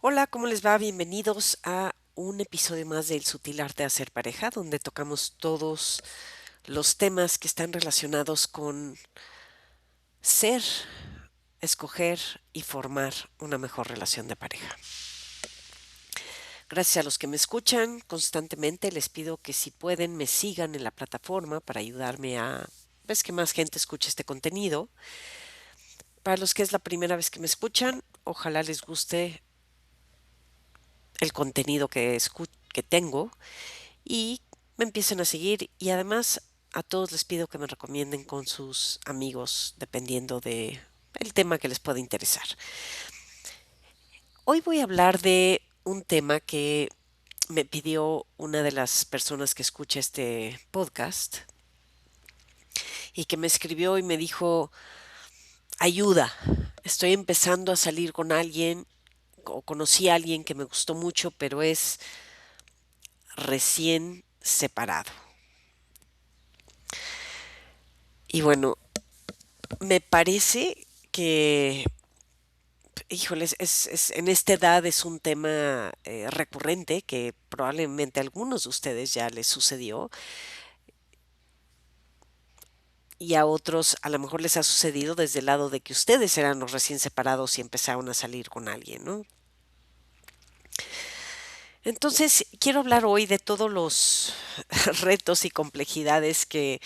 Hola, ¿cómo les va? Bienvenidos a un episodio más del Sutil Arte de Hacer Pareja, donde tocamos todos los temas que están relacionados con ser, escoger y formar una mejor relación de pareja. Gracias a los que me escuchan constantemente, les pido que si pueden me sigan en la plataforma para ayudarme a pues, que más gente escuche este contenido. Para los que es la primera vez que me escuchan, ojalá les guste el contenido que tengo y me empiecen a seguir y además a todos les pido que me recomienden con sus amigos dependiendo de el tema que les pueda interesar. Hoy voy a hablar de un tema que me pidió una de las personas que escucha este podcast y que me escribió y me dijo, ayuda, estoy empezando a salir con alguien o conocí a alguien que me gustó mucho, pero es recién separado. Y bueno, me parece que, híjoles, en esta edad es un tema recurrente que probablemente a algunos de ustedes ya les sucedió y a otros a lo mejor les ha sucedido desde el lado de que ustedes eran los recién separados y empezaron a salir con alguien, ¿no? Entonces, quiero hablar hoy de todos los retos y complejidades que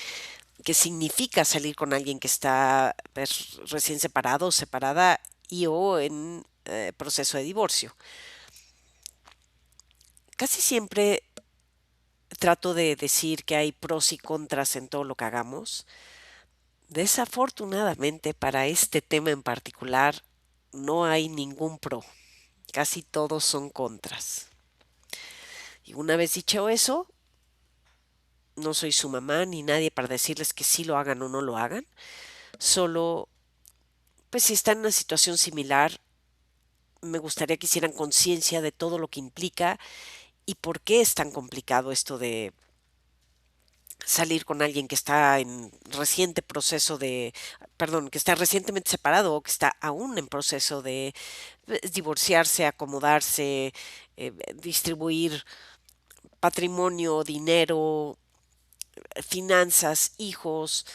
significa salir con alguien que está pues, recién separado o separada y o en proceso de divorcio. Casi siempre trato de decir que hay pros y contras en todo lo que hagamos. Desafortunadamente, para este tema en particular, no hay ningún pro. Casi todos son contras. Y una vez dicho eso, no soy su mamá ni nadie para decirles que sí lo hagan o no lo hagan. Solo, pues si están en una situación similar, me gustaría que hicieran conciencia de todo lo que implica y por qué es tan complicado esto de salir con alguien que está en reciente proceso de, perdón, que está recientemente separado o que está aún en proceso de divorciarse, acomodarse, distribuir patrimonio, dinero, finanzas, hijos,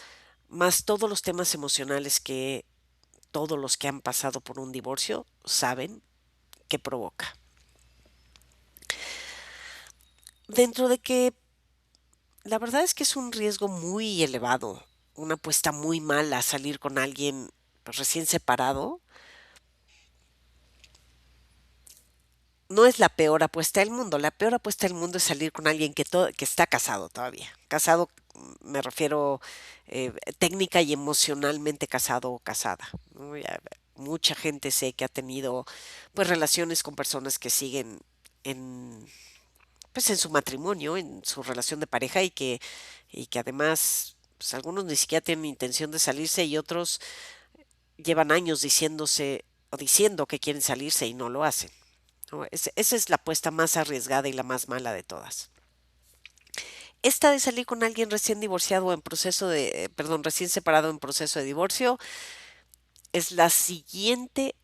más todos los temas emocionales que todos los que han pasado por un divorcio saben que provoca. Dentro de que la verdad es que es un riesgo muy elevado, una apuesta muy mala salir con alguien pues, recién separado. No es la peor apuesta del mundo. La peor apuesta del mundo es salir con alguien que está casado todavía. Casado, me refiero técnica y emocionalmente casado o casada, ¿no? Mucha gente sé que ha tenido pues relaciones con personas que siguen en pues en su matrimonio, en su relación de pareja y que además pues algunos ni siquiera tienen intención de salirse y otros llevan años diciéndose o diciendo que quieren salirse y no lo hacen, ¿no? Esa es la apuesta más arriesgada y la más mala de todas. Esta de salir con alguien recién divorciado o en proceso de, perdón, recién separado en proceso de divorcio es la siguiente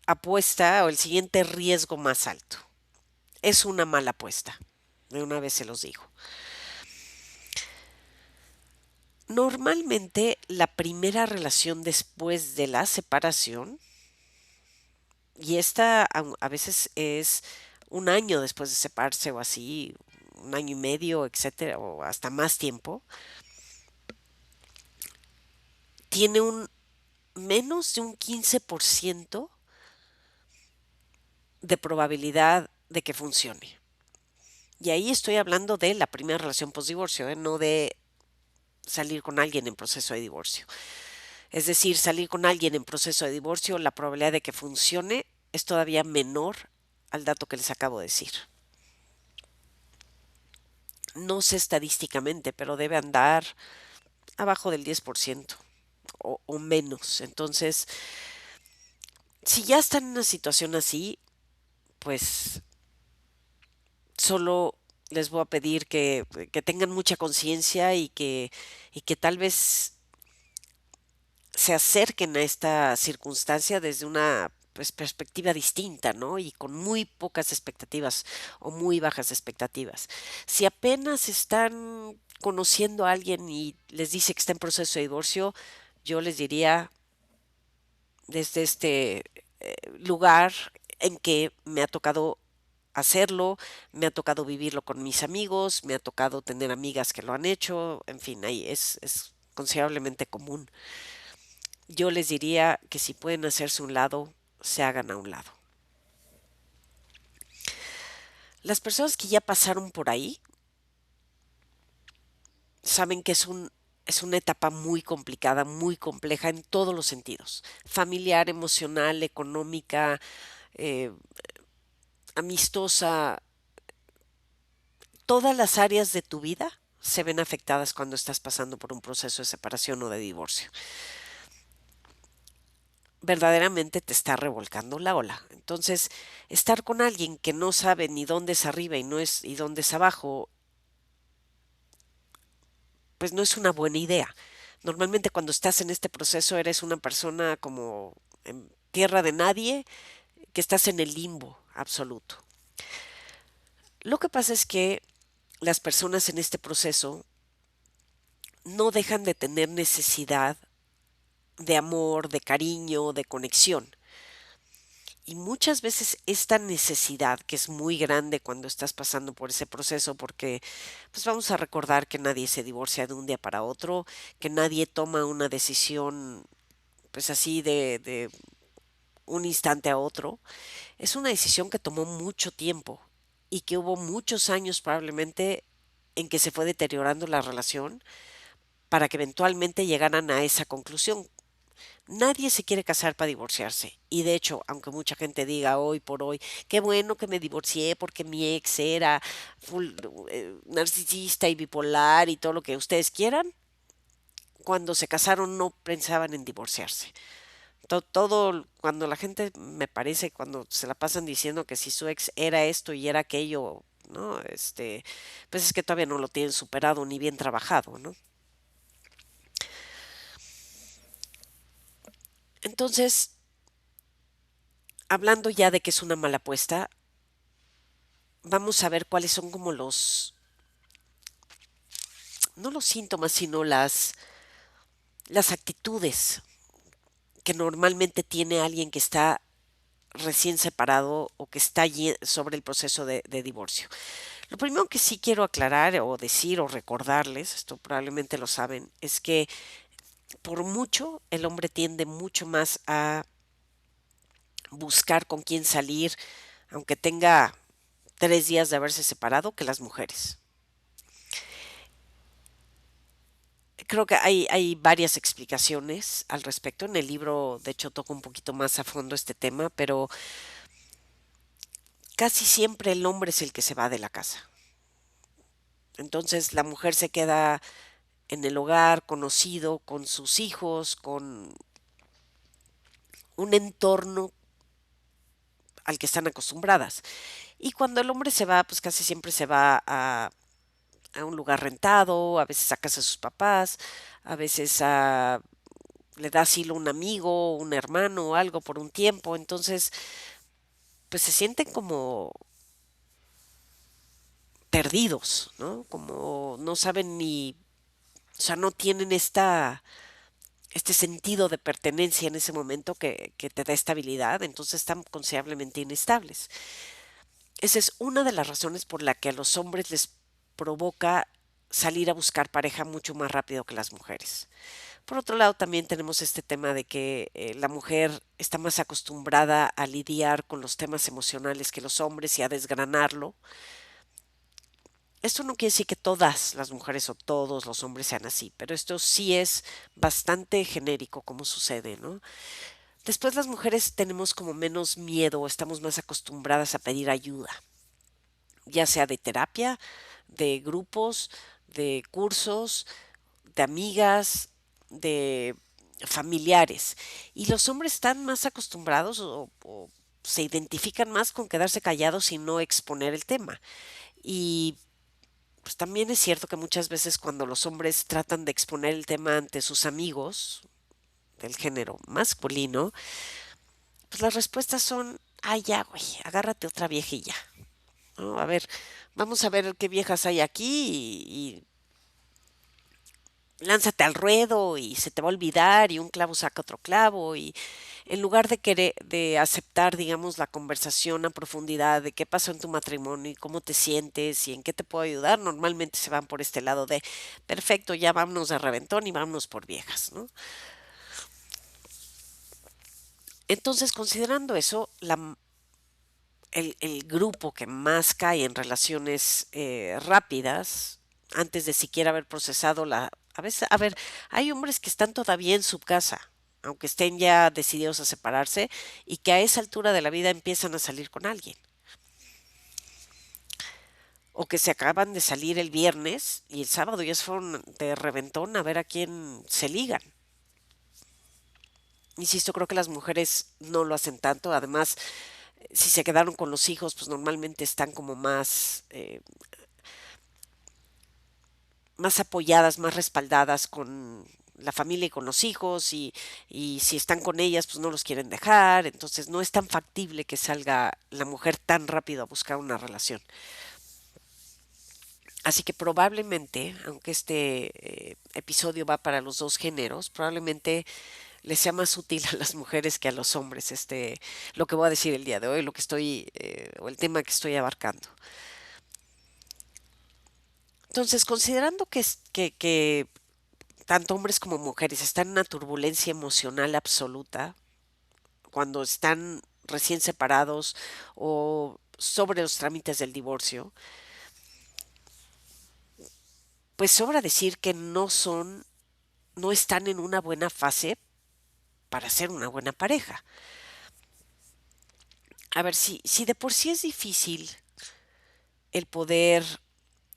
apuesta o el siguiente riesgo más alto. Es una mala apuesta. De una vez se los digo. Normalmente la primera relación después de la separación, y esta a veces es un año después de separarse o así, un año y medio, etcétera, o hasta más tiempo, tiene un menos de un 15% de probabilidad de que funcione. Y ahí estoy hablando de la primera relación post-divorcio, no de salir con alguien en proceso de divorcio. Es decir, salir con alguien en proceso de divorcio, la probabilidad de que funcione es todavía menor al dato que les acabo de decir. No sé estadísticamente, pero debe andar abajo del 10% o menos. Entonces, si ya están en una situación así, pues solo les voy a pedir que tengan mucha conciencia y que tal vez se acerquen a esta circunstancia desde una pues, perspectiva distinta, ¿no? Y con muy pocas expectativas o muy bajas expectativas. Si apenas están conociendo a alguien y les dice que está en proceso de divorcio, yo les diría desde este lugar en que me ha tocado hacerlo, me ha tocado vivirlo con mis amigos, me ha tocado tener amigas que lo han hecho, en fin, ahí es considerablemente común. Yo les diría que si pueden hacerse un lado, se hagan a un lado. Las personas que ya pasaron por ahí saben que es una etapa muy complicada, muy compleja en todos los sentidos, familiar, emocional, económica, eh, amistosa, todas las áreas de tu vida se ven afectadas cuando estás pasando por un proceso de separación o de divorcio. Verdaderamente te está revolcando la ola. Entonces, estar con alguien que no sabe ni dónde es arriba y dónde es abajo, pues no es una buena idea. Normalmente cuando estás en este proceso eres una persona como en tierra de nadie, que estás en el limbo absoluto. Lo que pasa es que las personas en este proceso no dejan de tener necesidad de amor, de cariño, de conexión. Y muchas veces esta necesidad, que es muy grande cuando estás pasando por ese proceso, porque pues vamos a recordar que nadie se divorcia de un día para otro, que nadie toma una decisión pues así de un instante a otro, es una decisión que tomó mucho tiempo y que hubo muchos años probablemente en que se fue deteriorando la relación para que eventualmente llegaran a esa conclusión. Nadie se quiere casar para divorciarse. Y de hecho, aunque mucha gente diga hoy por hoy, qué bueno que me divorcié porque mi ex era narcisista y bipolar y todo lo que ustedes quieran, cuando se casaron no pensaban en divorciarse. Todo, cuando la gente me parece, cuando se la pasan diciendo que si su ex era esto y era aquello, ¿no? Pues es que todavía no lo tienen superado ni bien trabajado, ¿no? Entonces, hablando ya de que es una mala apuesta, vamos a ver cuáles son como no los síntomas, sino las actitudes que normalmente tiene alguien que está recién separado o que está sobre el proceso de divorcio. Lo primero que sí quiero aclarar o decir o recordarles, esto probablemente lo saben, es que por mucho el hombre tiende mucho más a buscar con quién salir, aunque tenga 3 días de haberse separado, que las mujeres. Creo que hay varias explicaciones al respecto. En el libro, de hecho, toco un poquito más a fondo este tema, pero casi siempre el hombre es el que se va de la casa. Entonces la mujer se queda en el hogar, conocido, con sus hijos, con un entorno al que están acostumbradas. Y cuando el hombre se va, pues casi siempre se va a un lugar rentado, a veces a casa de sus papás, a veces le da asilo a un amigo, un hermano o algo por un tiempo. Entonces, pues se sienten como perdidos, ¿no? Como no saben ni, o sea, no tienen este sentido de pertenencia en ese momento que te da estabilidad, entonces están considerablemente inestables. Esa es una de las razones por la que a los hombres les provoca salir a buscar pareja mucho más rápido que las mujeres. Por otro lado, también tenemos este tema de que la mujer está más acostumbrada a lidiar con los temas emocionales que los hombres y a desgranarlo. Esto no quiere decir que todas las mujeres o todos los hombres sean así, pero esto sí es bastante genérico como sucede, ¿no? Después las mujeres tenemos como menos miedo, estamos más acostumbradas a pedir ayuda, ya sea de terapia, de grupos, de cursos, de amigas, de familiares. Y los hombres están más acostumbrados o se identifican más con quedarse callados y no exponer el tema. Y pues también es cierto que muchas veces cuando los hombres tratan de exponer el tema ante sus amigos del género masculino, Pues las respuestas son, ay, ya, güey, agárrate otra viejilla, ¿no? A ver, vamos a ver qué viejas hay aquí lánzate al ruedo y se te va a olvidar y un clavo saca otro clavo y en lugar de querer de aceptar, digamos, la conversación a profundidad de qué pasó en tu matrimonio y cómo te sientes y en qué te puedo ayudar, normalmente se van por este lado de perfecto, ya vámonos de reventón y vámonos por viejas, ¿no? Entonces, considerando eso, el grupo que más cae en relaciones rápidas, antes de siquiera haber procesado la... A veces, a ver, hay hombres que están todavía en su casa, aunque estén ya decididos a separarse, y que a esa altura de la vida empiezan a salir con alguien. O que se acaban de salir el viernes y el sábado ya se fueron de reventón a ver a quién se ligan. Insisto, creo que las mujeres no lo hacen tanto. Además, si se quedaron con los hijos, pues normalmente están como más más apoyadas, más respaldadas con la familia y con los hijos y si están con ellas pues no los quieren dejar, entonces no es tan factible que salga la mujer tan rápido a buscar una relación. Así que probablemente, aunque este episodio va para los dos géneros, probablemente les sea más útil a las mujeres que a los hombres lo que voy a decir el día de hoy, lo que estoy o el tema que estoy abarcando. Entonces, considerando que tanto hombres como mujeres están en una turbulencia emocional absoluta cuando están recién separados o sobre los trámites del divorcio, pues sobra decir que no están en una buena fase para ser una buena pareja. A ver, si de por sí es difícil el poder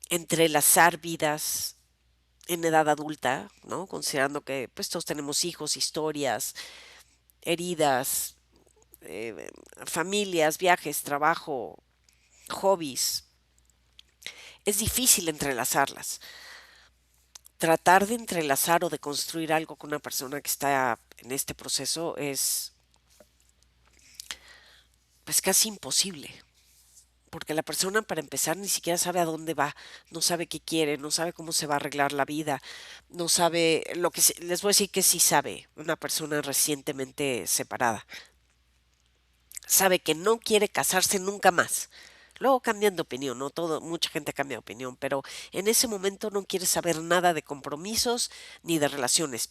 entrelazar vidas en edad adulta, ¿no? Considerando que pues todos tenemos hijos, historias, heridas, eh, familias, viajes, trabajo, hobbies, es difícil entrelazarlas. Tratar de entrelazar o de construir algo con una persona que está en este proceso es pues casi imposible. Porque la persona para empezar ni siquiera sabe a dónde va, no sabe qué quiere, no sabe cómo se va a arreglar la vida, no sabe lo que les voy a decir que sí sabe una persona recientemente separada. Sabe que no quiere casarse nunca más. Luego cambian de opinión, no todo, mucha gente cambia de opinión, pero en ese momento no quiere saber nada de compromisos ni de relaciones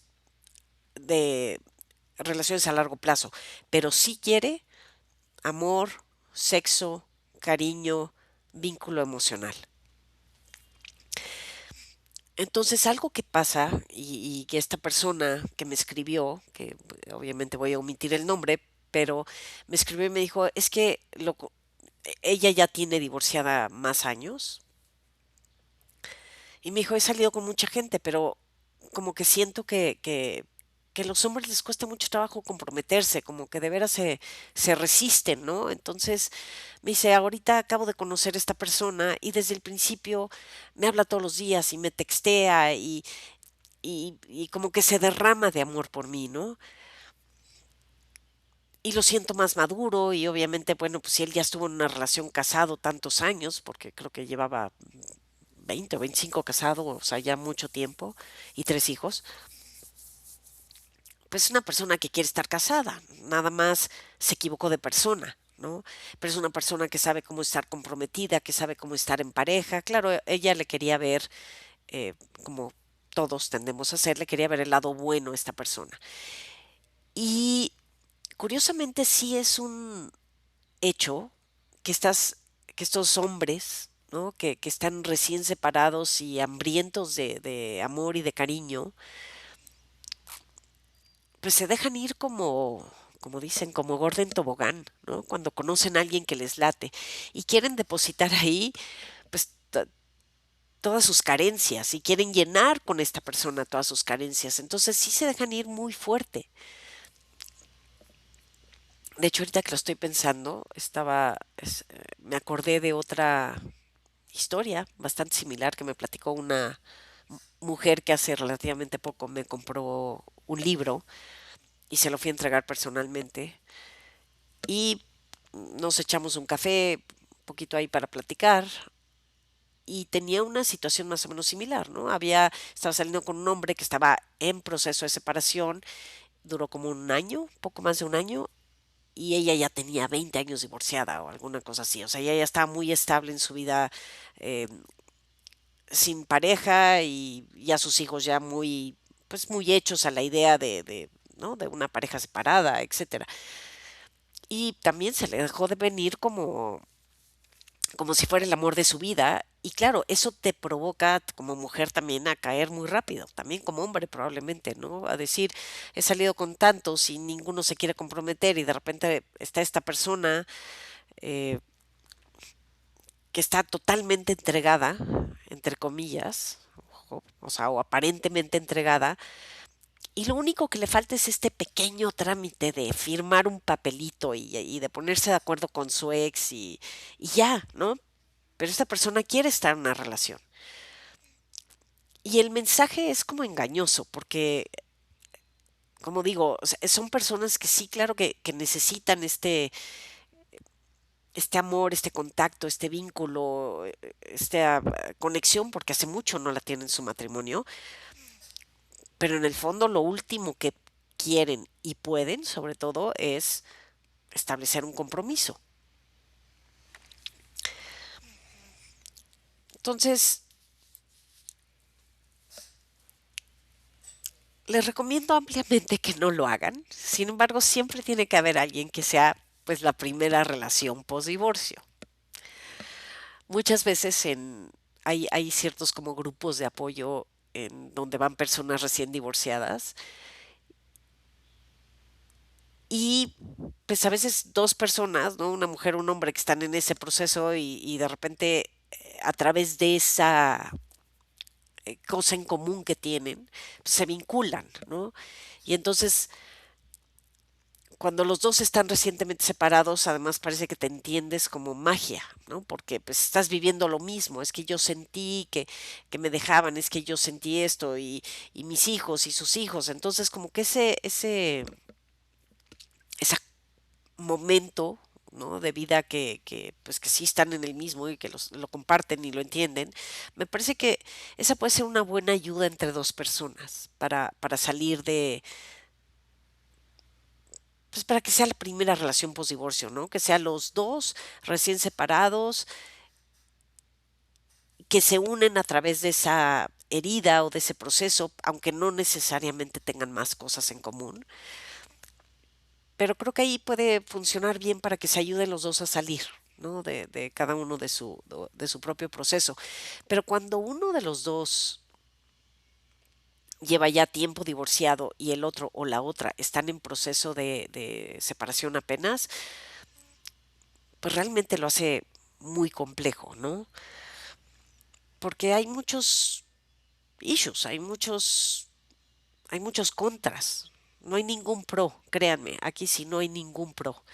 a largo plazo, pero sí quiere amor, sexo, cariño, vínculo emocional. Entonces algo que pasa y que esta persona que me escribió, que obviamente voy a omitir el nombre, pero me escribió y me dijo, es que ella ya tiene divorciada más años y me dijo, he salido con mucha gente, pero como que siento que a los hombres les cuesta mucho trabajo comprometerse, como que de veras se resisten, ¿no? Entonces me dice, ahorita acabo de conocer a esta persona y desde el principio me habla todos los días y me textea y como que se derrama de amor por mí, ¿no? Y lo siento más maduro y obviamente, bueno, pues si él ya estuvo en una relación casado tantos años, porque creo que llevaba 20 o 25 casado, o sea, ya mucho tiempo, y tres hijos, pues es una persona que quiere estar casada, nada más se equivocó de persona, ¿no? Pero es una persona que sabe cómo estar comprometida, que sabe cómo estar en pareja. Claro, ella le quería ver, como todos tendemos a hacer, le quería ver el lado bueno a esta persona. Y curiosamente sí es un hecho que que estos hombres, ¿no? Que están recién separados y hambrientos de amor y de cariño, pues se dejan ir como dicen, como gordo en tobogán, ¿no? Cuando conocen a alguien que les late y quieren depositar ahí, pues todas sus carencias y quieren llenar con esta persona todas sus carencias. Entonces sí se dejan ir muy fuerte. De hecho, ahorita que lo estoy pensando, me acordé de otra historia bastante similar que me platicó una mujer que hace relativamente poco me compró un libro y se lo fui a entregar personalmente. y nos echamos un café, un poquito ahí para platicar. Y tenía una situación más o menos similar, ¿no? Estaba saliendo con un hombre que estaba en proceso de separación, duró como un año, poco más de un año, y ella ya tenía 20 años divorciada o alguna cosa así. O sea, ella ya estaba muy estable en su vida, eh, sin pareja y ya sus hijos ya muy, pues muy hechos a la idea ¿no? De una pareja separada, etcétera. Y también se le dejó de venir como si fuera el amor de su vida. Y claro, eso te provoca como mujer también a caer muy rápido, también como hombre probablemente, ¿no? A decir, he salido con tantos y ninguno se quiere comprometer y de repente está esta persona, eh, que está totalmente entregada, entre comillas, o sea, o aparentemente entregada, y lo único que le falta es este pequeño trámite de firmar un papelito y de ponerse de acuerdo con su ex y ya, ¿no? Pero esta persona quiere estar en una relación. Y el mensaje es como engañoso, porque, como digo, o sea, son personas que sí, claro que necesitan este amor, este contacto, este vínculo, esta conexión, porque hace mucho no la tienen en su matrimonio, pero en el fondo lo último que quieren y pueden, sobre todo, es establecer un compromiso. Entonces, les recomiendo ampliamente que no lo hagan. Sin embargo, siempre tiene que haber alguien que sea pues la primera relación post divorcio. Muchas veces hay ciertos como grupos de apoyo en donde van personas recién divorciadas y pues a veces dos personas, ¿no? Una mujer, un hombre que están en ese proceso y de repente, a través de esa cosa en común que tienen, pues, se vinculan, ¿no? Y entonces cuando los dos están recientemente separados, además parece que te entiendes como magia, ¿no? Porque pues estás viviendo lo mismo, es que yo sentí que me dejaban, es que yo sentí esto y mis hijos y sus hijos, entonces como que ese momento, ¿no? De vida pues que sí están en el mismo y que lo comparten y lo entienden, me parece que esa puede ser una buena ayuda entre dos personas para salir pues para que sea la primera relación post-divorcio, ¿no? Que sean los dos recién separados, que se unen a través de esa herida o de ese proceso, aunque no necesariamente tengan más cosas en común. Pero creo que ahí puede funcionar bien para que se ayuden los dos a salir, ¿no? De cada uno de su propio proceso. Pero cuando uno de los dos lleva ya tiempo divorciado y el otro o la otra están en proceso de separación apenas, pues realmente lo hace muy complejo, ¿no? Porque hay muchos issues, hay muchos contras. No hay ningún pro, créanme, aquí sí no hay ningún pro.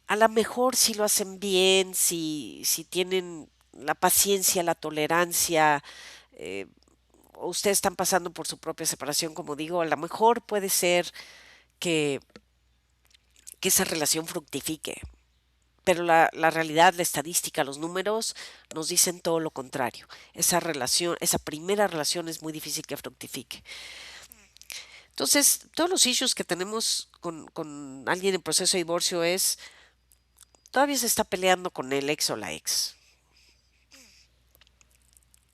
A lo mejor si lo hacen bien, si tienen la paciencia, la tolerancia, eh, o ustedes están pasando por su propia separación, como digo, a lo mejor puede ser que, que esa relación fructifique. Pero la realidad, la estadística, los números nos dicen todo lo contrario. Esa relación, esa primera relación es muy difícil que fructifique. Entonces, todos los issues que tenemos con alguien en proceso de divorcio es, todavía se está peleando con el ex o la ex.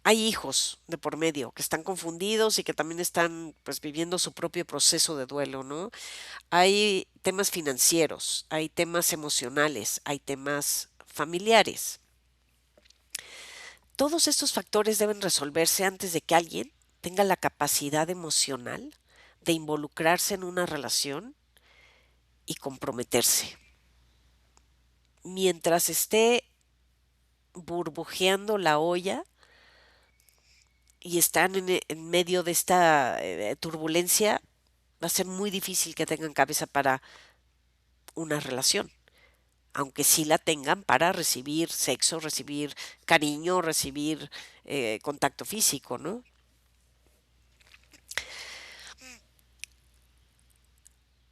Hay hijos de por medio que están confundidos y que también están pues viviendo su propio proceso de duelo, ¿no? Hay temas financieros, hay temas emocionales, hay temas familiares. Todos estos factores deben resolverse antes de que alguien tenga la capacidad emocional de involucrarse en una relación y comprometerse. Mientras esté burbujeando la olla y están en medio de esta turbulencia, va a ser muy difícil que tengan cabeza para una relación, aunque sí la tengan para recibir sexo, recibir cariño, recibir contacto físico, ¿no?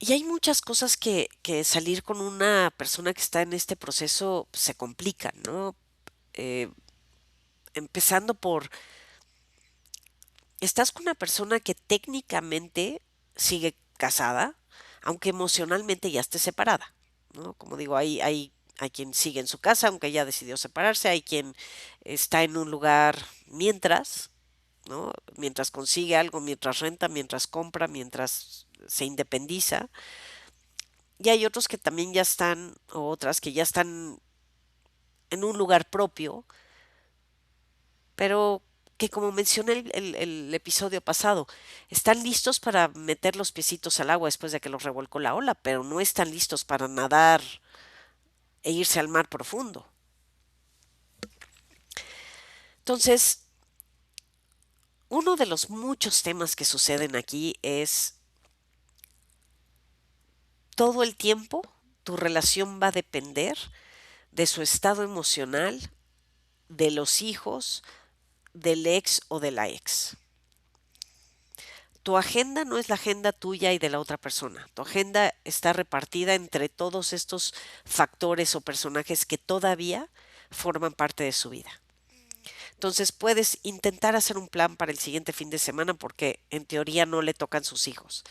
Y hay muchas cosas que salir con una persona que está en este proceso se complican, ¿no? Eh, Empezando por, estás con una persona que técnicamente sigue casada, aunque emocionalmente ya esté separada, ¿no? Como digo, hay quien sigue en su casa, aunque ya decidió separarse, hay quien está en un lugar mientras, ¿no? Mientras consigue algo, mientras renta, mientras compra, mientras se independiza. Y hay otros que también ya están, o otras que ya están en un lugar propio, pero que como mencioné el episodio pasado, están listos para meter los piecitos al agua después de que los revolcó la ola, pero no están listos para nadar e irse al mar profundo. Entonces, uno de los muchos temas que suceden aquí es todo el tiempo tu relación va a depender de su estado emocional, de los hijos, del ex o de la ex. Tu agenda no es la agenda tuya y de la otra persona. Tu agenda está repartida entre todos estos factores o personajes que todavía forman parte de su vida. Entonces puedes intentar hacer un plan para el siguiente fin de semana porque en teoría no le tocan sus hijos.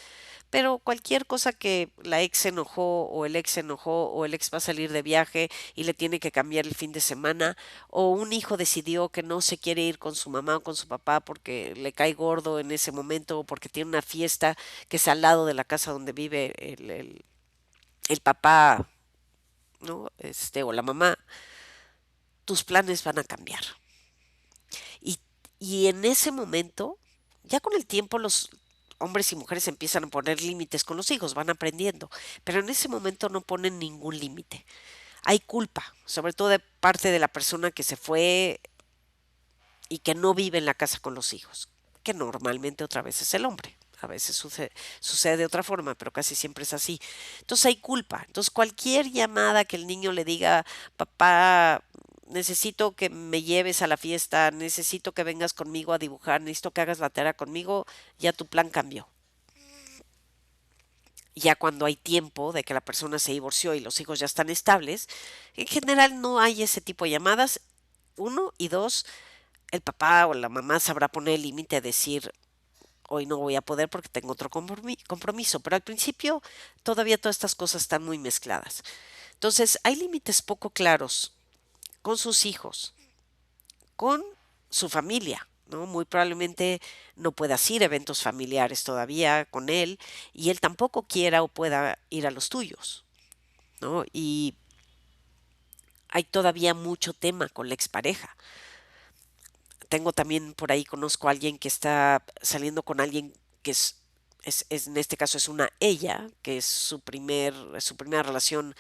Pero cualquier cosa que la ex se enojó o el ex se enojó o el ex va a salir de viaje y le tiene que cambiar el fin de semana o un hijo decidió que no se quiere ir con su mamá o con su papá porque le cae gordo en ese momento o porque tiene una fiesta que es al lado de la casa donde vive el papá, ¿no? O la mamá, tus planes van a cambiar. Y, y en ese momento, ya con el tiempo los hombres y mujeres empiezan a poner límites con los hijos, van aprendiendo, pero en ese momento no ponen ningún límite. Hay culpa, sobre todo de parte de la persona que se fue y que no vive en la casa con los hijos, que normalmente otra vez es el hombre. A veces sucede de otra forma, pero casi siempre es así. Entonces hay culpa. Entonces cualquier llamada que el niño le diga, papá, necesito que me lleves a la fiesta, necesito que vengas conmigo a dibujar, necesito que hagas la tarea conmigo, ya tu plan cambió. Ya cuando hay tiempo de que la persona se divorció y los hijos ya están estables, en general no hay ese tipo de llamadas. Uno y dos, el papá o la mamá sabrá poner el límite a decir, hoy no voy a poder porque tengo otro compromiso, pero al principio todavía todas estas cosas están muy mezcladas. Entonces, hay límites poco claros con sus hijos, con su familia, ¿no? Muy probablemente no puedas ir a eventos familiares todavía con él y él tampoco quiera o pueda ir a los tuyos, ¿no? Y hay todavía mucho tema con la expareja. Tengo también por ahí, conozco a alguien que está saliendo con alguien que en este caso es una ella, que es su primera relación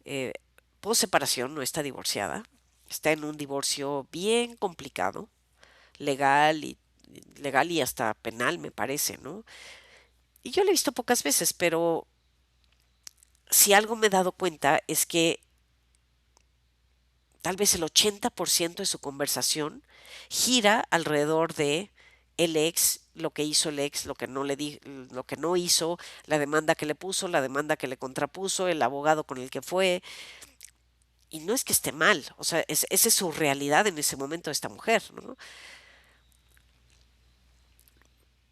eh, post separación, no está divorciada, está en un divorcio bien complicado, legal y legal y hasta penal, me parece, ¿no? Y yo lo he visto pocas veces, pero si algo me he dado cuenta es que tal vez el 80% de su conversación gira alrededor de el ex, lo que hizo el ex, lo que no lo que no hizo, la demanda que le puso, la demanda que le contrapuso, el abogado con el que fue. Y no es que esté mal, o sea, esa es su realidad en ese momento de esta mujer, ¿no?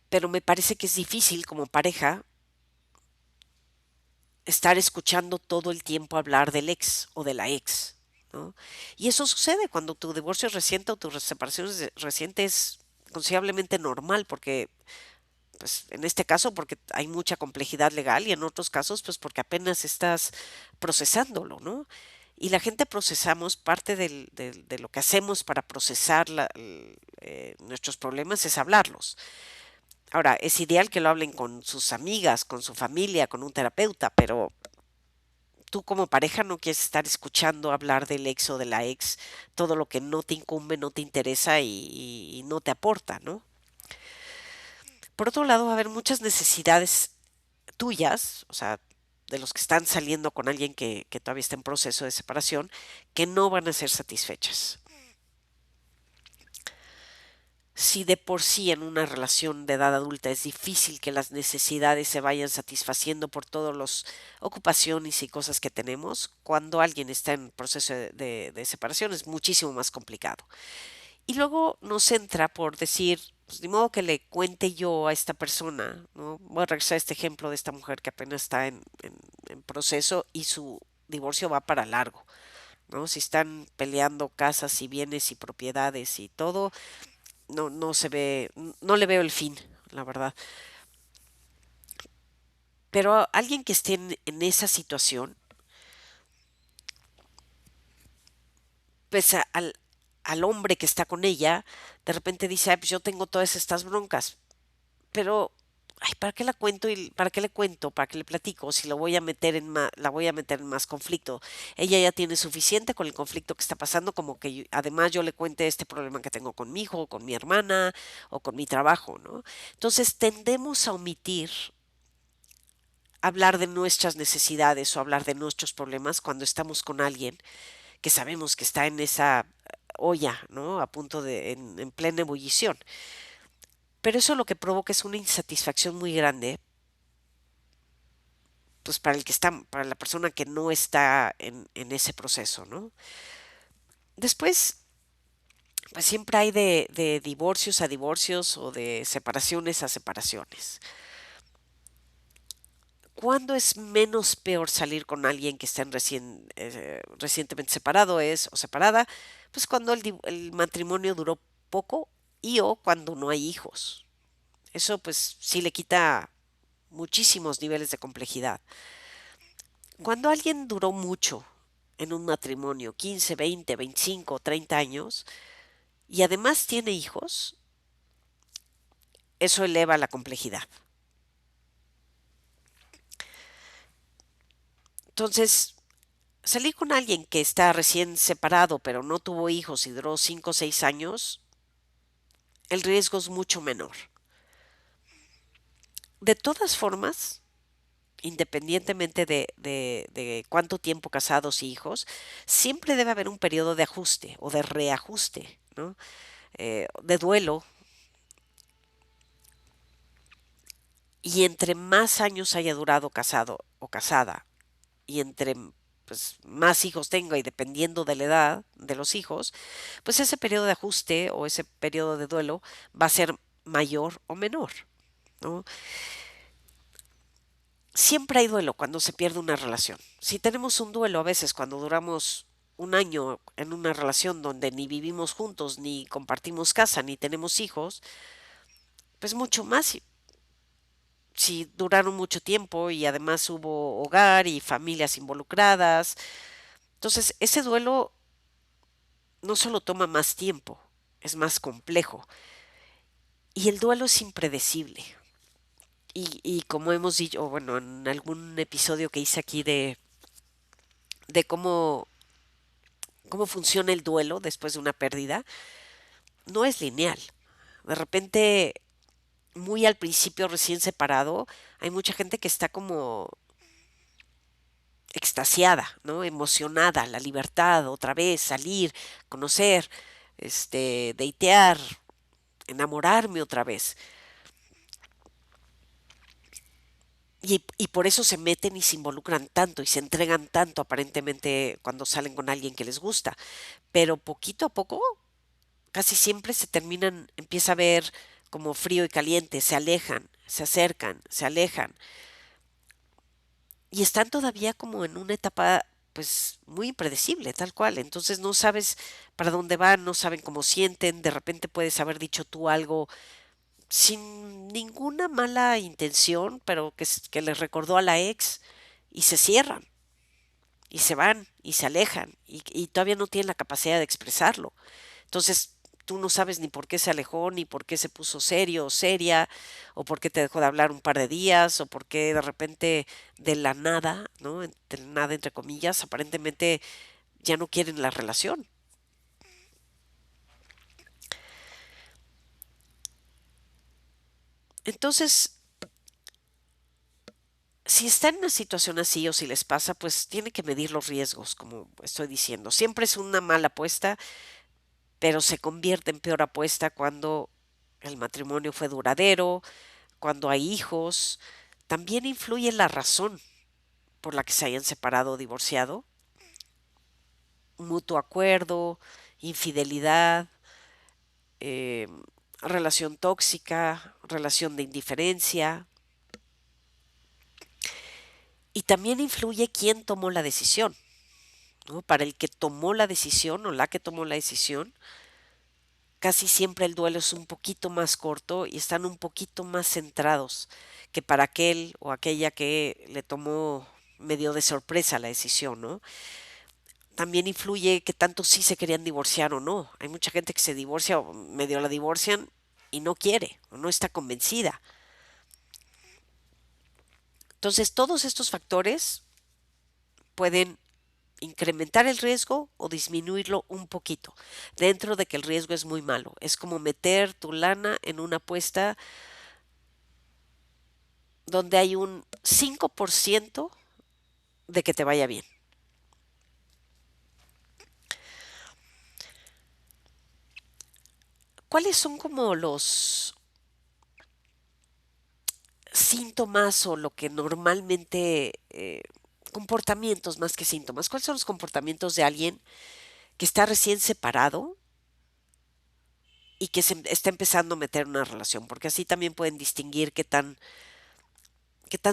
Pero me parece que es difícil como pareja estar escuchando todo el tiempo hablar del ex o de la ex, ¿no? Y eso sucede cuando tu divorcio es reciente o tu separación es reciente, es considerablemente normal porque, pues, en este caso porque hay mucha complejidad legal y en otros casos, pues, porque apenas estás procesándolo, ¿no? Y la gente procesamos, parte de lo que hacemos para procesar nuestros problemas es hablarlos. Ahora, es ideal que lo hablen con sus amigas, con su familia, con un terapeuta, pero tú como pareja no quieres estar escuchando hablar del ex o de la ex, todo lo que no te incumbe, no te interesa y no te aporta, ¿no? Por otro lado, va a haber muchas necesidades tuyas, o sea, de los que están saliendo con alguien que todavía está en proceso de separación, que no van a ser satisfechas. Si de por sí en una relación de edad adulta es difícil que las necesidades se vayan satisfaciendo por todas las ocupaciones y cosas que tenemos, cuando alguien está en proceso de separación es muchísimo más complicado. Y luego nos entra por decir, pues de modo que le cuente yo a esta persona, ¿no? Voy a regresar a este ejemplo de esta mujer que apenas está en proceso y su divorcio va para largo, ¿no? Si están peleando casas y bienes y propiedades y todo, no se ve, no le veo el fin, la verdad. Pero a alguien que esté en esa situación, pues al hombre que está con ella, de repente dice, ay, pues yo tengo todas estas broncas, pero ay, ¿para qué la cuento y para qué le cuento, para qué le platico si lo voy a meter en más, la voy a meter en más conflicto? Ella ya tiene suficiente con el conflicto que está pasando como que además yo le cuente este problema que tengo con mi hijo, con mi hermana o con mi trabajo, ¿no? Entonces tendemos a omitir hablar de nuestras necesidades o hablar de nuestros problemas cuando estamos con alguien que sabemos que está en esa olla, ¿no? A punto de, en plena ebullición. Pero eso lo que provoca es una insatisfacción muy grande, pues para el que está, para la persona que no está en ese proceso, ¿no? Después, pues siempre hay de divorcios a divorcios o de separaciones a separaciones. ¿Cuándo es menos peor salir con alguien que está recientemente separado es o separada? Pues cuando el matrimonio duró poco y o cuando no hay hijos. Eso pues sí le quita muchísimos niveles de complejidad. Cuando alguien duró mucho en un matrimonio, 15, 20, 25, 30 años, y además tiene hijos, eso eleva la complejidad. Entonces, salir con alguien que está recién separado pero no tuvo hijos y duró 5 o 6 años, el riesgo es mucho menor. De todas formas, independientemente de cuánto tiempo casados y hijos, siempre debe haber un periodo de ajuste o de reajuste, ¿no? De duelo. Y entre más años haya durado casado o casada y entre pues, más hijos tenga y dependiendo de la edad de los hijos, pues ese periodo de ajuste o ese periodo de duelo va a ser mayor o menor, ¿no? Siempre hay duelo cuando se pierde una relación. Si tenemos un duelo a veces cuando duramos un año en una relación donde ni vivimos juntos, ni compartimos casa, ni tenemos hijos, pues mucho más si duraron mucho tiempo y además hubo hogar y familias involucradas. Entonces, ese duelo no solo toma más tiempo, es más complejo. Y el duelo es impredecible. Y como hemos dicho, o bueno, en algún episodio que hice aquí de cómo funciona el duelo después de una pérdida, no es lineal. De repente, muy al principio recién separado, hay mucha gente que está como extasiada, ¿no? Emocionada, la libertad, otra vez, salir, conocer, deitear, enamorarme otra vez. Y por eso se meten y se involucran tanto y se entregan tanto aparentemente cuando salen con alguien que les gusta. Pero poquito a poco, casi siempre se terminan, empieza a ver como frío y caliente, se alejan, se acercan, se alejan. Y están todavía como en una etapa pues muy impredecible, tal cual. Entonces no sabes para dónde van, no saben cómo sienten, de repente puedes haber dicho tú algo sin ninguna mala intención, pero que les recordó a la ex y se cierran y se van y se alejan y todavía no tienen la capacidad de expresarlo. Entonces tú no sabes ni por qué se alejó, ni por qué se puso serio o seria, o por qué te dejó de hablar un par de días, o por qué de repente de la nada, ¿no? De la nada entre comillas, aparentemente ya no quieren la relación. Entonces, si está en una situación así o si les pasa, pues tiene que medir los riesgos, como estoy diciendo. Siempre es una mala apuesta, pero se convierte en peor apuesta cuando el matrimonio fue duradero, cuando hay hijos. También influye la razón por la que se hayan separado o divorciado, mutuo acuerdo, infidelidad, eh, relación tóxica, relación de indiferencia. Y también influye quién tomó la decisión, ¿no? Para el que tomó la decisión o la que tomó la decisión, casi siempre el duelo es un poquito más corto y están un poquito más centrados que para aquel o aquella que le tomó medio de sorpresa la decisión, ¿no? También influye que tanto sí se querían divorciar o no. Hay mucha gente que se divorcia o medio la divorcian y no quiere o no está convencida. Entonces, todos estos factores pueden incrementar el riesgo o disminuirlo un poquito, dentro de que el riesgo es muy malo. Es como meter tu lana en una apuesta donde hay un 5% de que te vaya bien. ¿Cuáles son como los síntomas o lo que normalmente, comportamientos más que síntomas, cuáles son los comportamientos de alguien que está recién separado y que se está empezando a meter en una relación? Porque así también pueden distinguir qué tan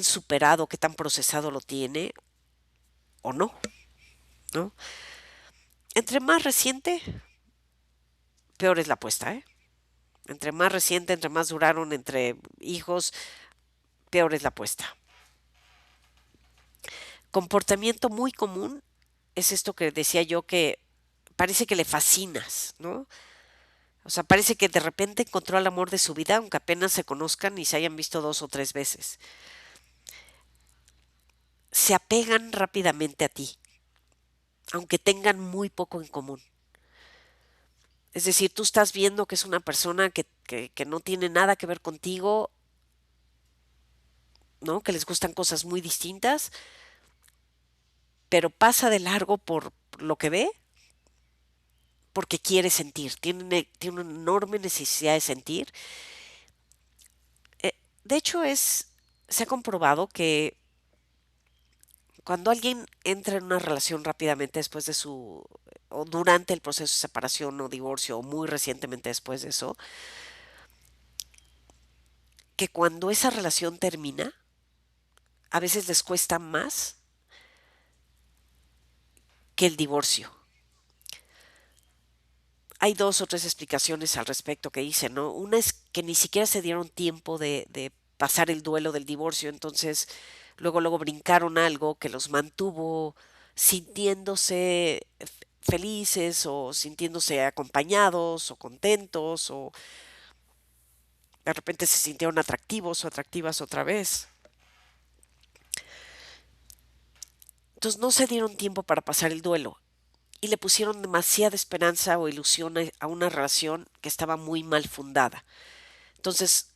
superado, qué tan procesado lo tiene o no, ¿no? Entre más reciente, peor es la apuesta, ¿eh? Entre más reciente, entre más duraron entre hijos, peor es la apuesta. Comportamiento muy común es esto que decía yo, que parece que le fascinas, ¿no? O sea, parece que de repente encontró al amor de su vida, aunque apenas se conozcan y se hayan visto 2 o 3 veces. Se apegan rápidamente a ti, aunque tengan muy poco en común. Es decir, tú estás viendo que es una persona que no tiene nada que ver contigo, ¿no? Que les gustan cosas muy distintas, pero pasa de largo por lo que ve, porque quiere sentir, tiene una enorme necesidad de sentir. Eh, de hecho, se ha comprobado que cuando alguien entra en una relación rápidamente después de o durante el proceso de separación o divorcio, o muy recientemente después de eso, que cuando esa relación termina, a veces les cuesta más que el divorcio. Hay 2 o 3 explicaciones al respecto que dicen, ¿no? Una es que ni siquiera se dieron tiempo de pasar el duelo del divorcio, entonces luego brincaron algo que los mantuvo sintiéndose felices o sintiéndose acompañados o contentos, o de repente se sintieron atractivos o atractivas otra vez. Entonces no se dieron tiempo para pasar el duelo y le pusieron demasiada esperanza o ilusión a una relación que estaba muy mal fundada. Entonces,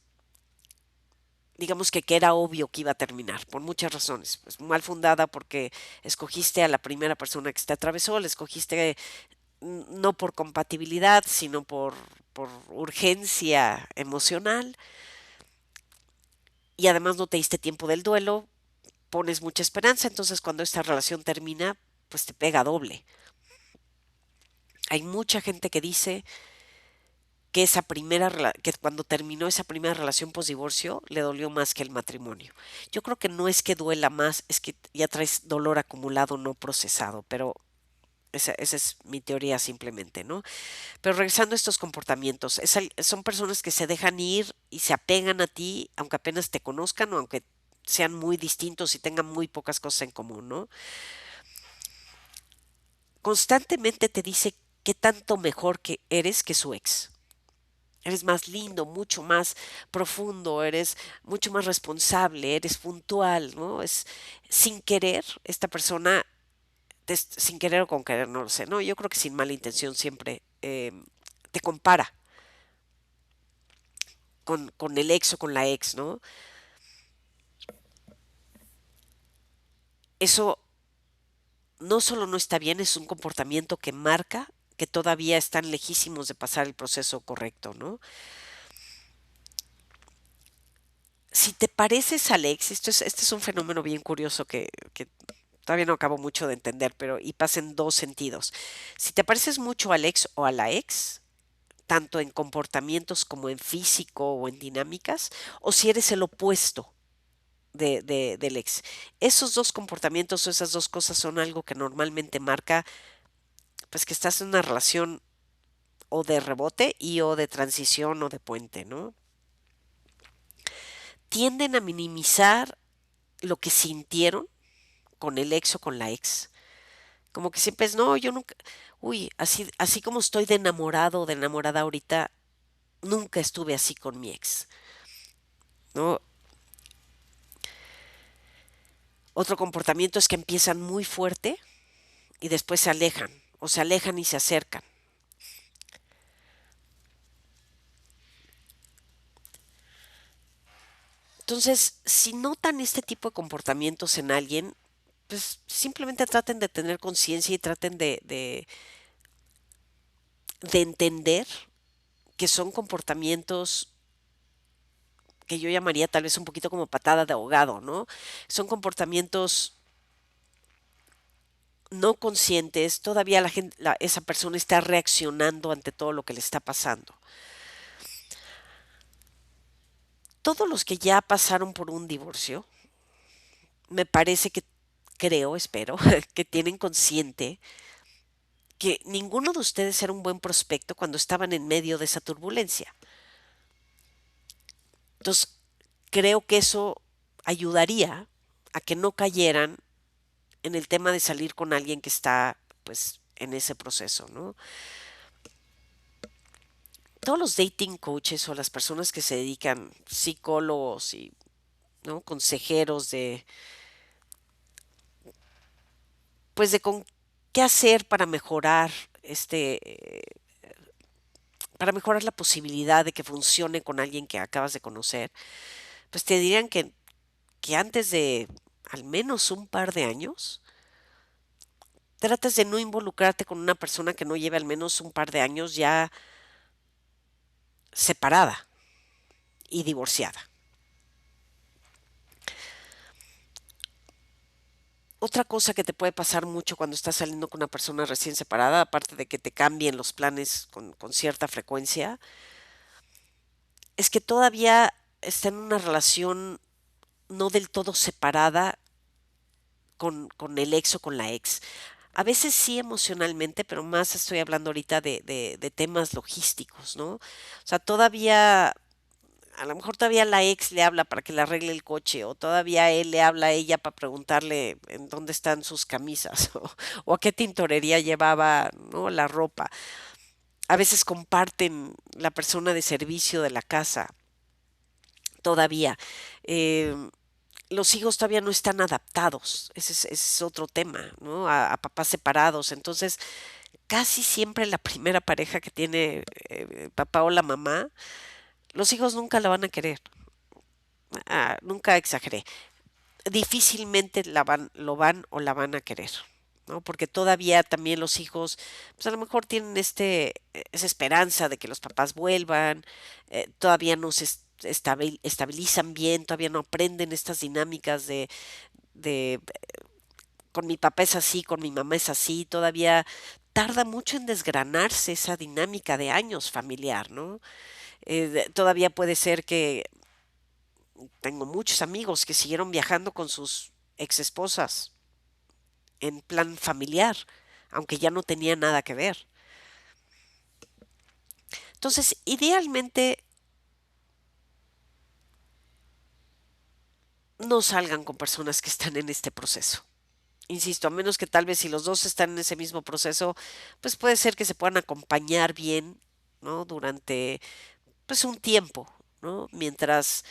digamos que era obvio que iba a terminar, por muchas razones. Pues mal fundada porque escogiste a la primera persona que te atravesó, la escogiste no por compatibilidad, sino por urgencia emocional, y además no te diste tiempo del duelo, pones mucha esperanza, entonces cuando esta relación termina, pues te pega doble. Hay mucha gente que dice que que cuando terminó esa primera relación post-divorcio le dolió más que el matrimonio. Yo creo que no es que duela más, es que ya traes dolor acumulado no procesado, pero esa es mi teoría simplemente, ¿no? Pero regresando a estos comportamientos, son personas que se dejan ir y se apegan a ti, aunque apenas te conozcan o aunque sean muy distintos y tengan muy pocas cosas en común, ¿no? Constantemente te dice qué tanto mejor que eres que su ex. Eres más lindo, mucho más profundo, eres mucho más responsable, eres puntual, ¿no? Es sin querer, esta persona, sin querer o con querer, no lo sé, ¿no? Yo creo que sin mala intención siempre te compara con el ex o con la ex, ¿no? Eso no solo no está bien, es un comportamiento que marca que todavía están lejísimos de pasar el proceso correcto, ¿no? Si te pareces al ex, este es un fenómeno bien curioso que todavía no acabo mucho de entender, pero y pasa en dos sentidos. Si te pareces mucho al ex o a la ex, tanto en comportamientos como en físico o en dinámicas, o si eres el opuesto del ex. Esos dos comportamientos o esas dos cosas son algo que normalmente marca pues que estás en una relación o de rebote y o de transición o de puente, ¿no? Tienden a minimizar lo que sintieron con el ex o con la ex. Como que siempre es, no, yo nunca, uy, así como estoy de enamorado o de enamorada ahorita, nunca estuve así con mi ex, ¿no? Otro comportamiento es que empiezan muy fuerte y después se alejan, o se alejan y se acercan. Entonces, si notan este tipo de comportamientos en alguien, pues simplemente traten de tener conciencia y traten de entender que son comportamientos que yo llamaría tal vez un poquito como patada de ahogado, ¿no? Son comportamientos no conscientes, todavía esa persona está reaccionando ante todo lo que le está pasando. Todos los que ya pasaron por un divorcio, me parece que, creo, espero, que tienen consciente que ninguno de ustedes era un buen prospecto cuando estaban en medio de esa turbulencia. Entonces, creo que eso ayudaría a que no cayeran en el tema de salir con alguien que está, pues, en ese proceso, ¿no? Todos los dating coaches o las personas que se dedican, psicólogos y, ¿no?, consejeros pues, de con qué hacer para mejorar para mejorar la posibilidad de que funcione con alguien que acabas de conocer, pues te dirían que antes de al menos un par de años, tratas de no involucrarte con una persona que no lleve al menos un par de años ya separada y divorciada. Otra cosa que te puede pasar mucho cuando estás saliendo con una persona recién separada, aparte de que te cambien los planes con cierta frecuencia, es que todavía está en una relación no del todo separada con el ex o con la ex. A veces sí emocionalmente, pero más estoy hablando ahorita de temas logísticos, ¿no? O sea, todavía, a lo mejor todavía la ex le habla para que le arregle el coche, o todavía él le habla a ella para preguntarle en dónde están sus camisas, o a qué tintorería llevaba, ¿no?, la ropa. A veces comparten la persona de servicio de la casa, todavía. Em, los hijos todavía no están adaptados, ese es otro tema, ¿no? A papás separados. Entonces, casi siempre la primera pareja que tiene el papá o la mamá, los hijos nunca la van a querer. Nunca exageré. Difícilmente lo van o la van a querer, ¿no? Porque todavía también los hijos, pues a lo mejor tienen esa esperanza de que los papás vuelvan, todavía no se estabilizan bien, todavía no aprenden estas dinámicas de con mi papá es así, con mi mamá es así, todavía tarda mucho en desgranarse esa dinámica de años familiar, ¿no? Todavía puede ser que tengo muchos amigos que siguieron viajando con sus ex esposas en plan familiar, aunque ya no tenía nada que ver. Entonces, idealmente no salgan con personas que están en este proceso. Insisto, a menos que tal vez si los dos están en ese mismo proceso, pues puede ser que se puedan acompañar bien, ¿no? Durante pues un tiempo, ¿no? Mientras,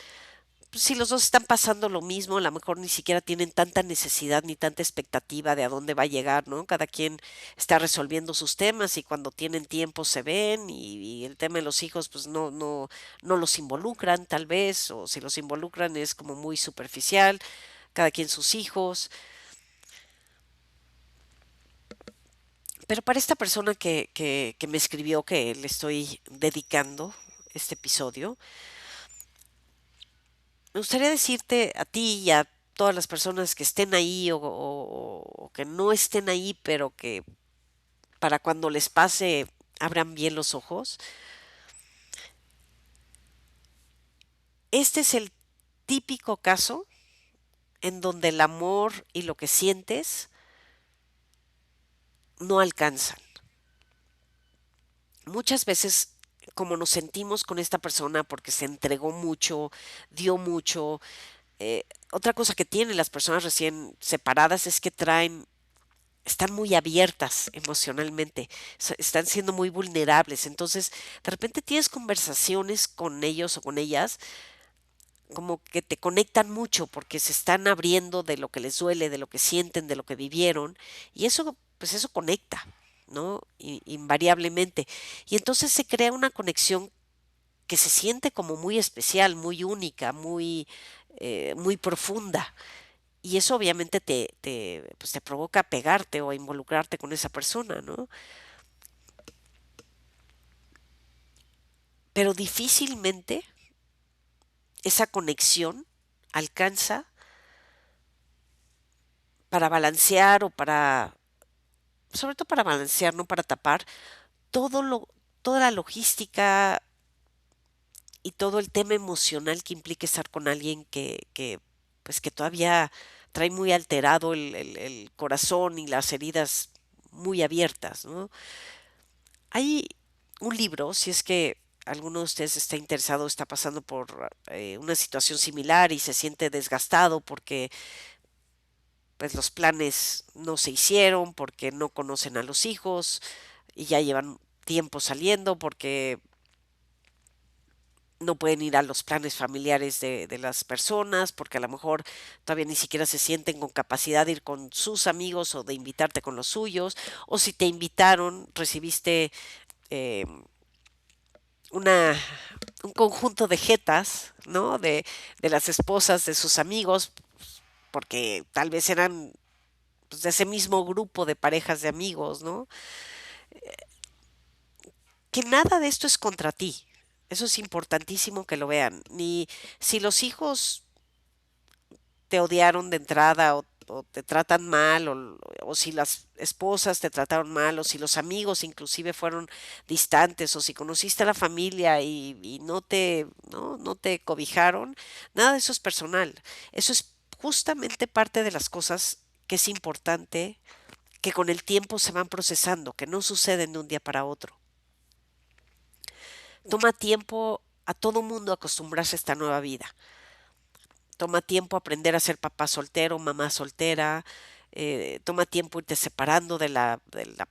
pues, si los dos están pasando lo mismo, a lo mejor ni siquiera tienen tanta necesidad ni tanta expectativa de a dónde va a llegar, ¿no? Cada quien está resolviendo sus temas y cuando tienen tiempo se ven y el tema de los hijos, pues no los involucran tal vez, o si los involucran es como muy superficial, cada quien sus hijos. Pero para esta persona que me escribió, que le estoy dedicando este episodio, me gustaría decirte a ti y a todas las personas que estén ahí o que no estén ahí, pero que para cuando les pase abran bien los ojos. Este es el típico caso en donde el amor y lo que sientes no alcanzan. Muchas veces, como nos sentimos con esta persona porque se entregó mucho, dio mucho, eh, otra cosa que tienen las personas recién separadas es que están muy abiertas emocionalmente, están siendo muy vulnerables. Entonces, de repente tienes conversaciones con ellos o con ellas como que te conectan mucho porque se están abriendo de lo que les duele, de lo que sienten, de lo que vivieron, y eso, pues eso conecta, ¿no? Invariablemente. Y entonces se crea una conexión que se siente como muy especial, muy única, muy profunda. Y eso obviamente pues te provoca pegarte o involucrarte con esa persona, ¿no? Pero difícilmente esa conexión alcanza para balancear o sobre todo para balancear, no para tapar, todo lo, toda la logística y todo el tema emocional que implica estar con alguien pues que todavía trae muy alterado el corazón y las heridas muy abiertas, ¿no? Hay un libro, si es que alguno de ustedes está interesado, está pasando por una situación similar y se siente desgastado porque pues los planes no se hicieron, porque no conocen a los hijos y ya llevan tiempo saliendo, porque no pueden ir a los planes familiares de las personas, porque a lo mejor todavía ni siquiera se sienten con capacidad de ir con sus amigos o de invitarte con los suyos, o si te invitaron, recibiste eh, una, un conjunto de jetas, ¿no? De las esposas de sus amigos, porque tal vez eran pues, de ese mismo grupo de parejas de amigos, ¿no? Que nada de esto es contra ti. Eso es importantísimo que lo vean. Ni si los hijos te odiaron de entrada o te tratan mal o si las esposas te trataron mal o si los amigos inclusive fueron distantes o si conociste a la familia y no te cobijaron, nada de eso es personal. Eso es justamente parte de las cosas que es importante que con el tiempo se van procesando, que no suceden de un día para otro. Toma tiempo a todo mundo acostumbrarse a esta nueva vida. Toma tiempo aprender a ser papá soltero, mamá soltera. Toma tiempo irte separando de la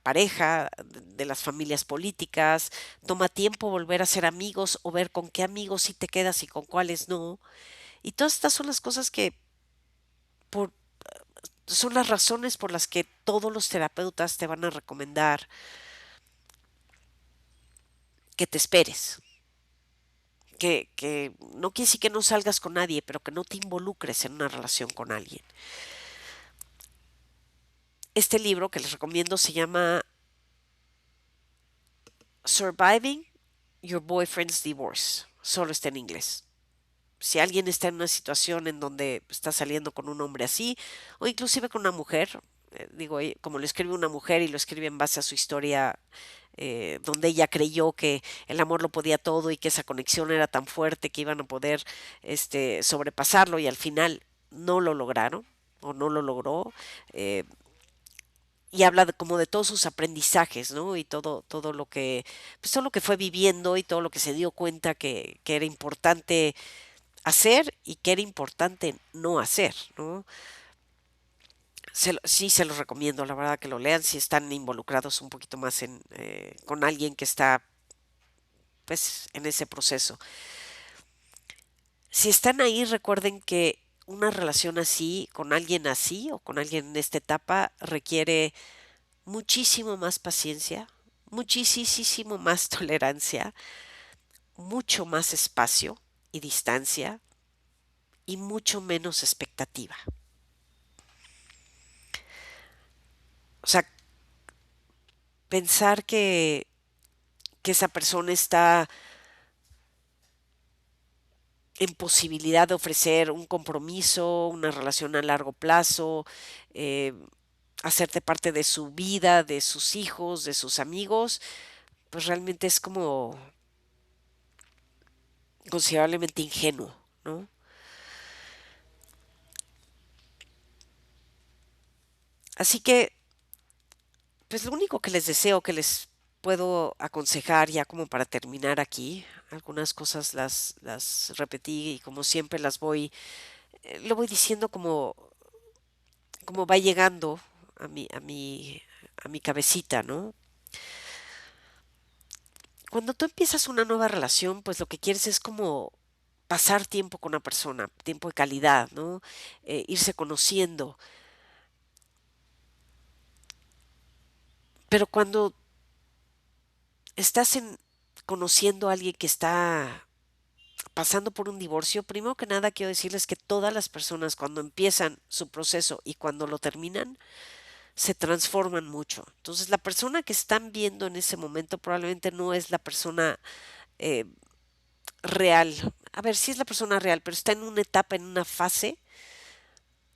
pareja, de las familias políticas. Toma tiempo volver a ser amigos o ver con qué amigos sí te quedas y con cuáles no. Y todas estas son las cosas por, son las razones por las que todos los terapeutas te van a recomendar que te esperes. Que no quiere decir que no salgas con nadie, pero que no te involucres en una relación con alguien. Este libro que les recomiendo se llama Surviving Your Boyfriend's Divorce. Solo está en inglés. Si alguien está en una situación en donde está saliendo con un hombre así, o inclusive con una mujer, como lo escribe una mujer y lo escribe en base a su historia, donde ella creyó que el amor lo podía todo y que esa conexión era tan fuerte que iban a poder sobrepasarlo y al final no lo lograron o no lo logró. eh, y habla como de todos sus aprendizajes, ¿no? Y pues todo lo que fue viviendo y todo lo que se dio cuenta que era importante hacer y que era importante no hacer, ¿no? Sí se los recomiendo, la verdad que lo lean si están involucrados un poquito más con alguien que está, pues, en ese proceso. Si están ahí, recuerden que una relación así, con alguien así o con alguien en esta etapa, requiere muchísimo más paciencia, muchísimo más tolerancia, mucho más espacio y distancia y mucho menos expectativa. O sea, pensar que esa persona está en posibilidad de ofrecer un compromiso, una relación a largo plazo, eh, hacerte parte de su vida, de sus hijos, de sus amigos, pues realmente es como considerablemente ingenuo, ¿no? Así que, pues lo único que les deseo, que les puedo aconsejar ya como para terminar aquí, algunas cosas las repetí y como siempre lo voy diciendo como va llegando a mi cabecita, ¿no? Cuando tú empiezas una nueva relación, pues lo que quieres es como pasar tiempo con una persona, tiempo de calidad, ¿no? Irse conociendo. Pero cuando estás conociendo a alguien que está pasando por un divorcio, primero que nada quiero decirles que todas las personas cuando empiezan su proceso y cuando lo terminan, se transforman mucho. Entonces, la persona que están viendo en ese momento probablemente no es la persona eh, real. A ver, sí es la persona real, pero está en una etapa, en una fase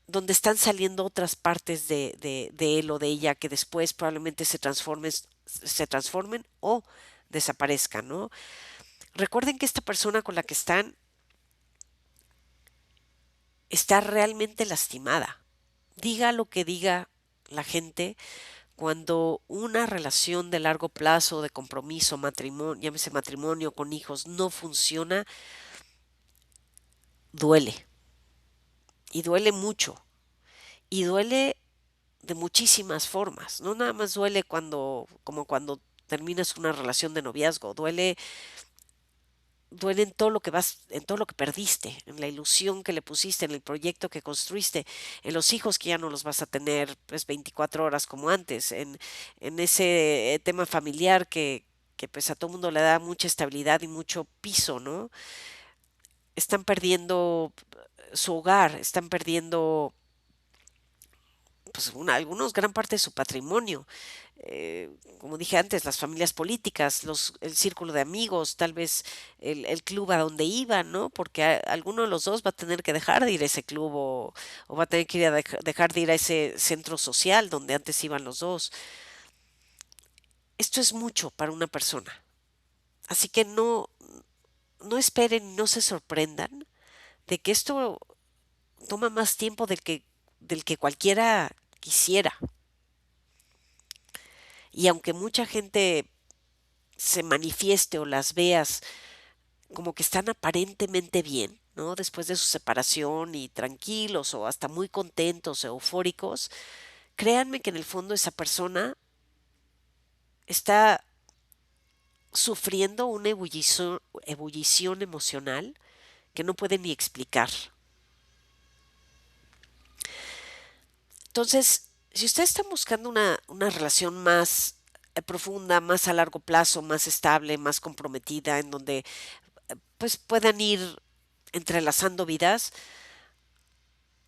donde están saliendo otras partes de él o de ella que después probablemente se transformen o desaparezcan, ¿no? Recuerden que esta persona con la que están está realmente lastimada. Diga lo que diga la gente, cuando una relación de largo plazo, de compromiso, matrimonio, llámese matrimonio con hijos, no funciona, duele. Y duele mucho. Y duele de muchísimas formas. No nada más duele como cuando terminas una relación de noviazgo, duele en todo lo que en todo lo que perdiste, en la ilusión que le pusiste, en el proyecto que construiste, en los hijos que ya no los vas a tener pues 24 horas como antes, en ese tema familiar que pues a todo mundo le da mucha estabilidad y mucho piso, ¿no? Están perdiendo su hogar, están perdiendo pues algunos gran parte de su patrimonio. Como dije antes, las familias políticas, el círculo de amigos, tal vez el club a donde iban, ¿no? Porque alguno de los dos va a tener que dejar de ir a ese club o va a tener que dejar de ir a ese centro social donde antes iban los dos. Esto es mucho para una persona. Así que no esperen, no se sorprendan de que esto toma más tiempo del que cualquiera quisiera. Y aunque mucha gente se manifieste o las veas como que están aparentemente bien, ¿no? Después de su separación y tranquilos o hasta muy contentos, eufóricos, créanme que en el fondo esa persona está sufriendo una ebullición emocional que no puede ni explicar. Entonces, si ustedes están buscando una relación más profunda, más a largo plazo, más estable, más comprometida, en donde pues puedan ir entrelazando vidas,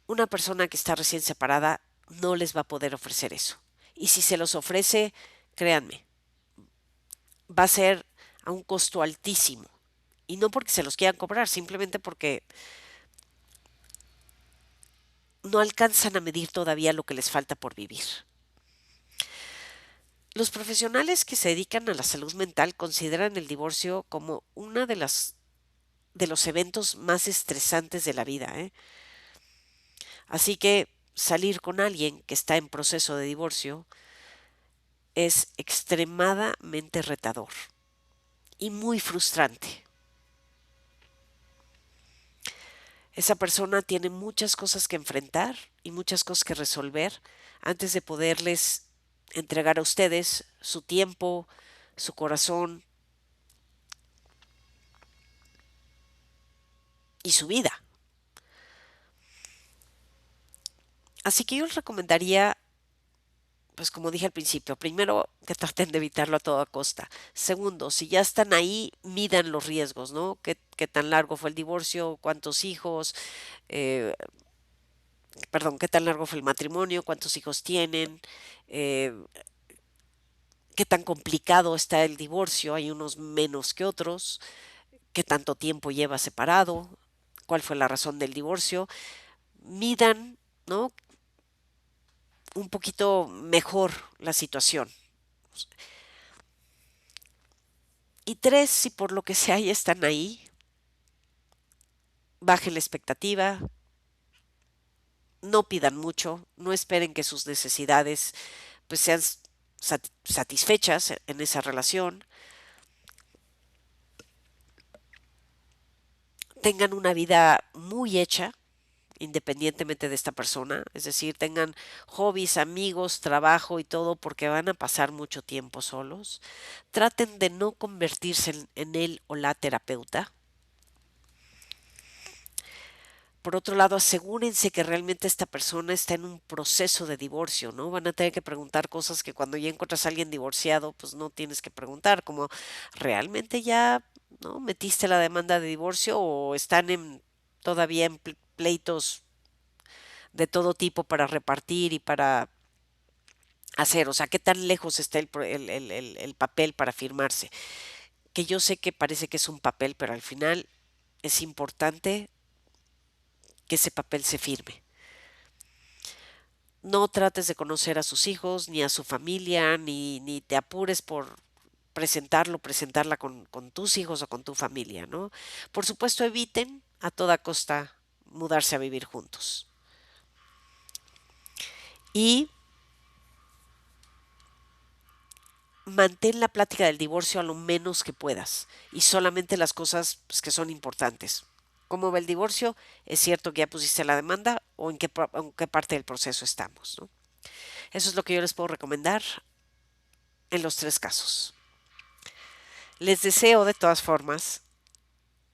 una persona que está recién separada no les va a poder ofrecer eso. Y si se los ofrece, créanme, va a ser a un costo altísimo. Y no porque se los quieran cobrar, simplemente porque no alcanzan a medir todavía lo que les falta por vivir. Los profesionales que se dedican a la salud mental consideran el divorcio como una de los eventos más estresantes de la vida, ¿eh? Así que salir con alguien que está en proceso de divorcio es extremadamente retador y muy frustrante. Esa persona tiene muchas cosas que enfrentar y muchas cosas que resolver antes de poderles entregar a ustedes su tiempo, su corazón y su vida. Así que yo les recomendaría, pues como dije al principio, primero que traten de evitarlo a toda costa. Segundo, si ya están ahí, midan los riesgos, ¿no? ¿Qué tan largo fue el divorcio? ¿Cuántos hijos? Eh, Perdón, ¿qué tan largo fue el matrimonio? ¿Cuántos hijos tienen? Eh, ¿Qué tan complicado está el divorcio? Hay unos menos que otros. ¿Qué tanto tiempo lleva separado? cuál fue la razón del divorcio, midan, ¿no? Un poquito mejor la situación. Y tres, si por lo que sea ya están ahí, bajen la expectativa, no pidan mucho, no esperen que sus necesidades pues sean satisfechas en esa relación, tengan una vida muy hecha, independientemente de esta persona, es decir, tengan hobbies, amigos, trabajo y todo porque van a pasar mucho tiempo solos. Traten de no convertirse en él o la terapeuta. Por otro lado, asegúrense que realmente esta persona está en un proceso de divorcio, ¿no? Van a tener que preguntar cosas que cuando ya encuentras a alguien divorciado, pues no tienes que preguntar, como ¿realmente ya, no, metiste la demanda de divorcio o están todavía en pleitos de todo tipo para repartir y para hacer? O sea, ¿qué tan lejos está el papel para firmarse? Que yo sé que parece que es un papel, pero al final es importante que ese papel se firme. No trates de conocer a sus hijos, ni a su familia, ni te apures por presentarla con tus hijos o con tu familia, ¿no? Por supuesto, eviten a toda costa mudarse a vivir juntos. Y mantén la plática del divorcio a lo menos que puedas y solamente las cosas pues, que son importantes. ¿Cómo va el divorcio? ¿Es cierto que ya pusiste la demanda o en qué parte del proceso estamos, ¿no? Eso es lo que yo les puedo recomendar en los tres casos. Les deseo de todas formas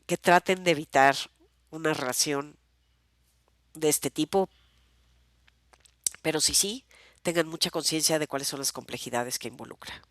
que traten de evitar una relación de este tipo, pero sí, tengan mucha conciencia de cuáles son las complejidades que involucra.